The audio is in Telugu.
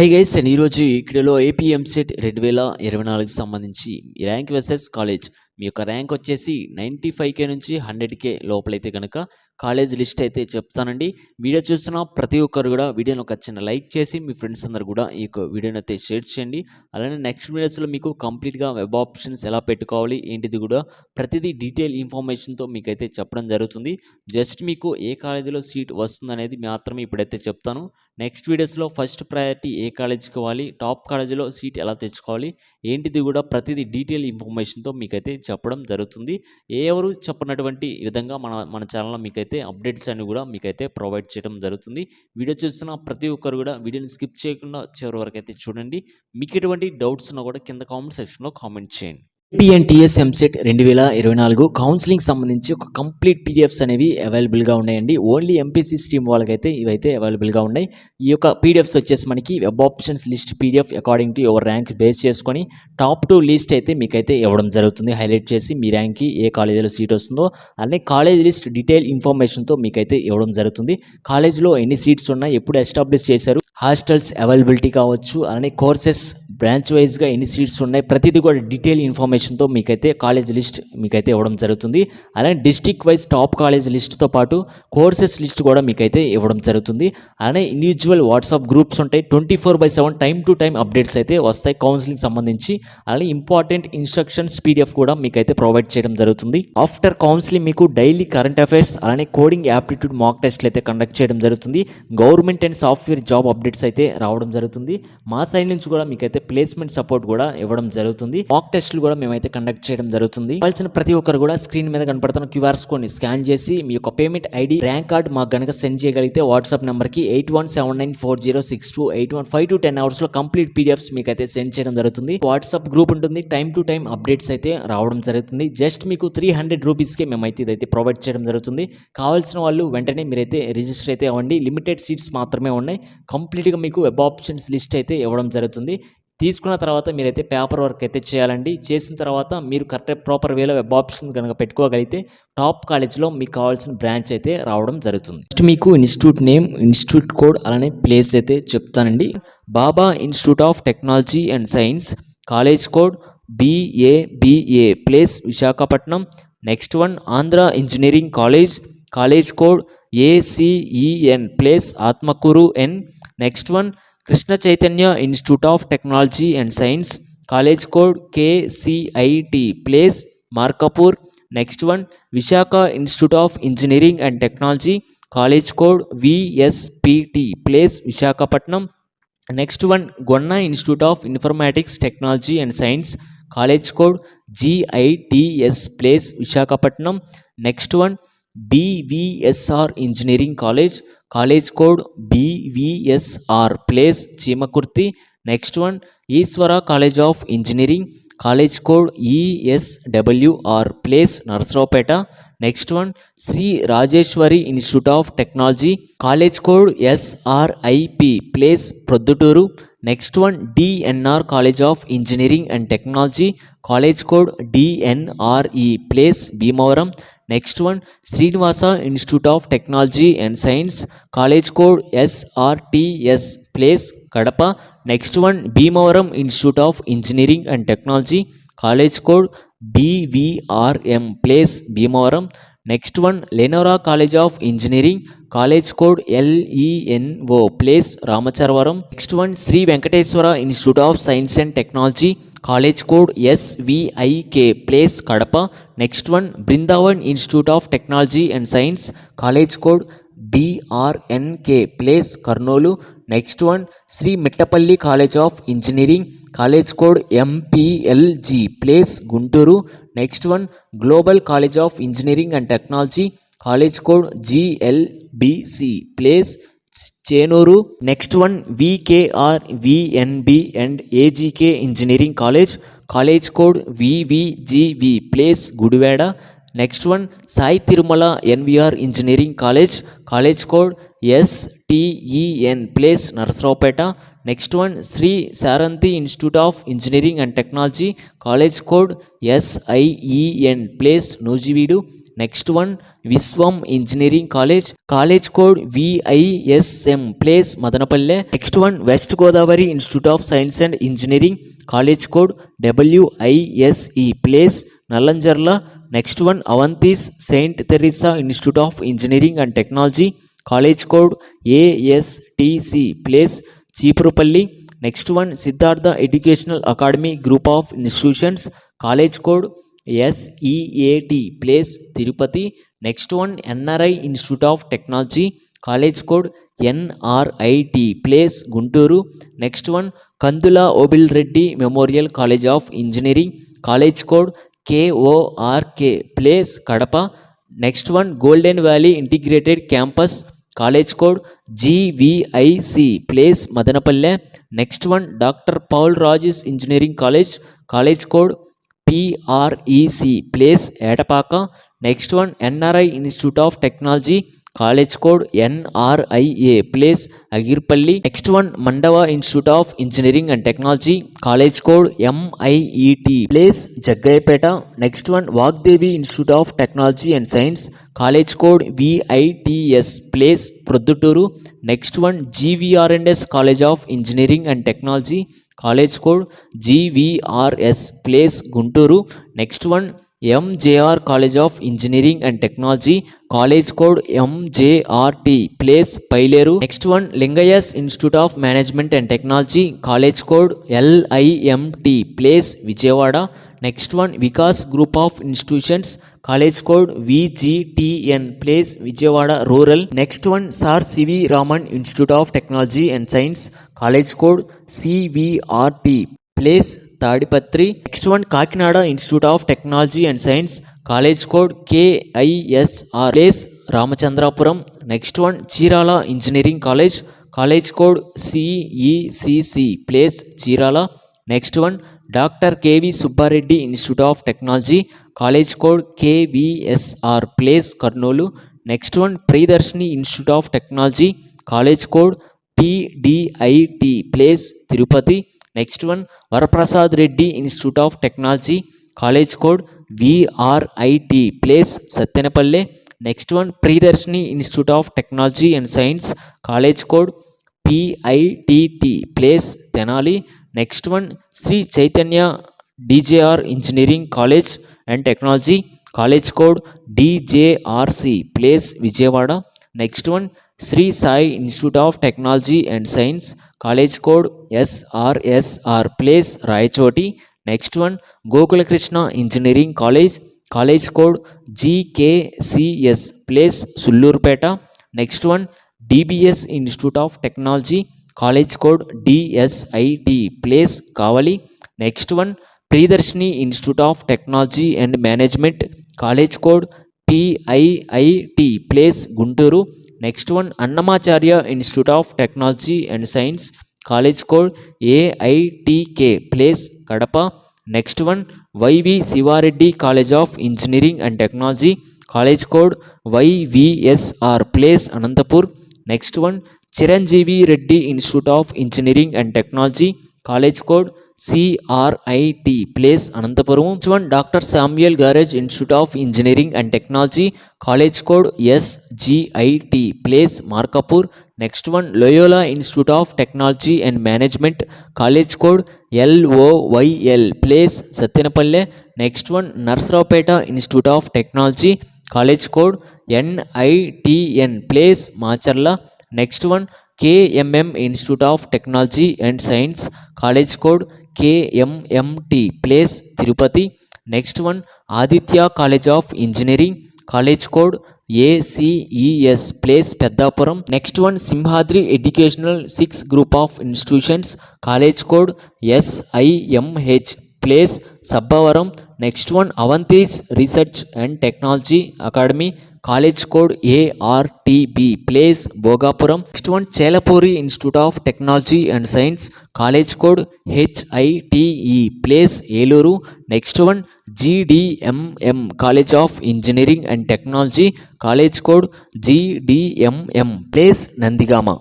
హాయ్ గైస్ అండ్ ఈరోజు ఇక్కడలో ఏపీ ఎంసెట్ 2024కి సంబంధించి ర్యాంక్ వర్సెస్ కాలేజ్ మీ యొక్క ర్యాంక్ వచ్చేసి 95K నుంచి 100K లోపలైతే కనుక కాలేజ్ లిస్ట్ అయితే చెప్తానండి. వీడియో చూస్తున్న ప్రతి ఒక్కరు కూడా వీడియోని ఒక చిన్న లైక్ చేసి మీ ఫ్రెండ్స్ అందరు కూడా ఈ యొక్క వీడియోని అయితే షేర్ చేయండి. అలానే నెక్స్ట్ వీడియోస్లో మీకు కంప్లీట్గా వెబ్ ఆప్షన్స్ ఎలా పెట్టుకోవాలి ఏంటిది కూడా ప్రతిదీ డీటెయిల్ ఇన్ఫర్మేషన్తో మీకైతే చెప్పడం జరుగుతుంది. జస్ట్ మీకు ఏ కాలేజీలో సీట్ వస్తుందనేది మాత్రమే ఇప్పుడైతే చెప్తాను. నెక్స్ట్ వీడియోస్లో ఫస్ట్ ప్రయారిటీ ఏ కాలేజ్కి ఇవ్వాలి, టాప్ కాలేజీలో సీట్ ఎలా తెచ్చుకోవాలి ఏంటిది కూడా ప్రతిదీ డీటెయిల్ ఇన్ఫర్మేషన్తో మీకైతే చెప్పడం జరుగుతుంది. ఎవరు చెప్పినటువంటి విధంగా మన ఛానల్లో మీకైతే అప్డేట్స్ అన్ని కూడా మీకైతే ప్రొవైడ్ చేయడం జరుగుతుంది. వీడియో చూస్తున్న ప్రతి ఒక్కరు కూడా వీడియోని స్కిప్ చేయకుండా చివరి వరకు అయితే చూడండి. మీకు ఎటువంటి డౌట్స్ ఉన్నా కూడా కింద కామెంట్ సెక్షన్లో కామెంట్ చేయండి. ఏపీఎన్టీఎస్ ఎంసెట్ 2024 కౌన్సిలింగ్ సంబంధించి ఒక కంప్లీట్ పీడిఎఫ్స్ అనేవి అవైలబుల్గా ఉన్నాయండి. ఓన్లీ ఎంపీసీ స్ట్రీమ్ వాళ్ళకైతే ఇవైతే అవైలబుల్గా ఉన్నాయి. ఈ యొక్క పీడిఎఫ్స్ వచ్చేసి మనకి web options list PDF according to your rank base చేసుకొని టాప్ 2 లిస్ట్ అయితే మీకైతే ఇవ్వడం జరుగుతుంది. హైలైట్ చేసి మీ ర్యాంక్కి ఏ కాలేజీలో సీట్ వస్తుందో అలానే కాలేజ్ లిస్ట్ డీటెయిల్ ఇన్ఫర్మేషన్తో మీకైతే ఇవ్వడం జరుగుతుంది. కాలేజ్లో ఎన్ని సీట్స్ ఉన్నాయి, ఎప్పుడు ఎస్టాబ్లిష్ చేశారు, హాస్టల్స్ అవైలబిలిటీ కావచ్చు, అలానే కోర్సెస్ బ్రాంచ్ వైజ్గా ఎన్ని సీట్స్ ఉన్నాయి ప్రతిదీ కూడా డీటెయిల్ ఇన్ఫర్మేషన్తో మీకైతే కాలేజ్ లిస్ట్ మీకైతే ఇవ్వడం జరుగుతుంది. అలానే డిస్ట్రిక్ట్ వైజ్ టాప్ కాలేజ్ లిస్ట్తో పాటు కోర్సెస్ లిస్ట్ కూడా మీకైతే ఇవ్వడం జరుగుతుంది. అలానే ఇండివిజువల్ వాట్సాప్ గ్రూప్స్ ఉంటాయి. 24/7 టైం టు టైం అప్డేట్స్ అయితే వస్తాయి కౌన్సిలింగ్ సంబంధించి. అలానే ఇంపార్టెంట్ ఇన్స్ట్రక్షన్స్ పీడిఎఫ్ కూడా మీకైతే ప్రొవైడ్ చేయడం జరుగుతుంది. ఆఫ్టర్ కౌన్సిలింగ్ మీకు డైలీ కరెంట్ అఫైర్స్ అలానే కోడింగ్ యాప్టిట్యూడ్ మాక్ టెస్ట్లు అయితే కండక్ట్ చేయడం జరుగుతుంది. Government and software job updates అయితే రావడం జరుగుతుంది. మా సైడ్ నుంచి కూడా మీకైతే ప్లేస్మెంట్ సపోర్ట్ కూడా ఇవ్వడం జరుగుతుంది. మాక్ టెస్ట్లు కూడా మేమైతే కండక్ట్ చేయడం జరుగుతుంది. కావాల్సిన ప్రతి ఒక్కరు కూడా స్క్రీన్ మీద కనపడుతున్న క్యూఆర్స్ కోడ్ని స్కాన్ చేసి మీ యొక్క పేమెంట్ ఐడి ర్యాంక్ కార్డ్ మాకు గనక సెండ్ చేయగలిగితే వాట్సాప్ నెంబర్కి 8179406281 5 to 10 అవర్స్లో కంప్లీట్ పీడిఎఫ్స్ మీకైతే సెండ్ చేయడం జరుగుతుంది. వాట్సాప్ గ్రూప్ ఉంటుంది. టైం టు టైం అప్డేట్స్ అయితే రావడం జరుగుతుంది. జస్ట్ మీకు 300 రూపీస్కే మేమైతే ఇదైతే ప్రొవైడ్ చేయడం జరుగుతుంది. కావాల్సిన వాళ్ళు వెంటనే మీరైతే రిజిస్టర్ అయితే అవ్వండి. లిమిటెడ్ సీట్స్ మాత్రమే ఉన్నాయి. కంప్లీట్గా మీకు వెబ్ ఆప్షన్స్ లిస్ట్ అయితే ఇవ్వడం జరుగుతుంది. తీసుకున్న తర్వాత మీరైతే పేపర్ వర్క్ అయితే చేయాలండి. చేసిన తర్వాత మీరు కరెక్ట్ ప్రాపర్ వేలో వెబ్ ఆప్షన్ కనుక పెట్టుకోగలిగితే టాప్ కాలేజ్లో మీకు కావాల్సిన బ్రాంచ్ అయితే రావడం జరుగుతుంది. నెక్స్ట్ మీకు ఇన్స్టిట్యూట్ నేమ్, ఇన్స్టిట్యూట్ కోడ్ అలానే ప్లేస్ అయితే చెప్తానండి. Baba institute of technology and science, college code BABA, place Visakhapatnam. Next one Andhra engineering college, college code ACEN, place Atmakur N. Next one Krishna Chaitanya institute of technology and science, college code KCIT, place Markapur. Next one Visakha institute of engineering and technology, college code VSPT, place Visakhapatnam. Next one Gonna institute of informatics technology and science, college code GITS, place Visakhapatnam. Next one BVSR engineering college, college code BVSR, place Cheemakurthi. Next one Eswara college of engineering, college code ESWR, place Narasaraopet. Next one Sri Rajeshwari institute of technology, college code SRIP, place Proddatur. Next one DNR college of engineering and technology, college code DNRE, place Bhimavaram. Next one Srinivasa institute of technology and science, college code SRTS, place Kadapa. Next one Bhimavaram institute of engineering and technology, college code BVRM, place Bhimavaram. Next one Lenora college of engineering, college code LENO, place Ramacharavaram. Next one Sri Venkateswara institute of science and technology, college code SVIK, place Kadapa. Next one Brindavan institute of technology and science, college code BRNK, place Kurnool. Next one Sri Mittapalli college of engineering, college code MPLG, place Guntur. Next one global college of engineering and technology, college code GLBC, place చేనూరు. Next one VKR VNB and AGK engineering college, college code VVGV, place Gudivada. Next one Sai Tirumala NVR engineering college, college code STEN, place Narasaraopet. Next one Sri Sharanti institute of engineering and technology, college code SIEN, place Nuzvid. Next one Vishwam engineering college code VISM place Madanapalle. Next one west Godavari institute of science and engineering college code WISE place Nallajerla. Next one Avanthis saint Teresa institute of engineering and technology college code ASTC place Cheepurupalli. Next one Siddhartha educational academy group of institutions college code SEAT place Tirupati. Next one NRI institute of technology college code NRIT place Guntur. Next one Kandula Obul Reddy memorial college of engineering college code KORK place Kadapa. Next one golden valley integrated campus college code GVIC place Madanapalle. Next one doctor Paul Rajes engineering college code PREC place Etapaka. Next one NRI institute of technology college code NRIA place Agirpalli. Next one Mandava institute of engineering and technology college code MIET place Jaggayyapeta. Next one Vagdevi institute of technology and science college code VITS place Proddatur. Next one GVRNS college of engineering and technology college code GVRS place Guntur. Next one MJR college of engineering and technology college code MJRT place Pileru. Next one Lingayas institute of management and technology college code LIMT place Vijayawada. Next one Vikas group of institutions college code VGTN place Vijayawada rural. Next one sir C V Raman institute of technology and science college code CVRT place Tadipatri. Next one Kakinada institute of technology and science college code KISR place Ramachandrapuram. Next one Chirala engineering college code CECC place Chirala. Next one doctor KV Subbareddy institute of technology college code KVSR place Kurnool. Next one Priyadarshini institute of technology college code PDIT place Tirupati. Next one Varaprasad Reddy institute of technology college code VRIT place Sattenapalle. Next one Priyadarshini institute of technology and science college code PITT place Tenali. Next one Sri Chaitanya DJR engineering college and technology college code DJRC place Vijayawada. Next one Sri Sai institute of technology and science college code SRSR place Rayachoti. Next one Gokulakrishna engineering college code GKCS place Sullurpeta. Next one DBS institute of technology college code DSIT place Kavali. Next one Priyadarshini institute of technology and management college code PIIT place Guntur. Next one Annamacharya institute of technology and science college code AITK place Kadapa. Next one YV Sivareddy college of engineering and technology college code YVSR place Anantapur. Next one Chiranjeevi Reddy institute of engineering and technology college code CRIT place Anantapuram. Next one doctor Samuel George institute of engineering and technology college code SGIT place Markapur. Next one Loyola institute of technology and management college code LOYL place Sattenapalle. Next one Narasaraopet institute of technology college code NITN place Macherla. Next one KMM institute of technology and science college code KMMT place Tirupati. Next one Aditya college of engineering college code ACES place Peddapuram. Next one Simhadri educational 6 group of institutions college code SIMH place Sabbavaram. Next one Avanthis research and technology academy college code ARTB place Bhogapuram. Next one Chelapuri institute of technology and science college code HITE place Eluru. Next one GDMM college of engineering and technology college code GDMM place Nandigama.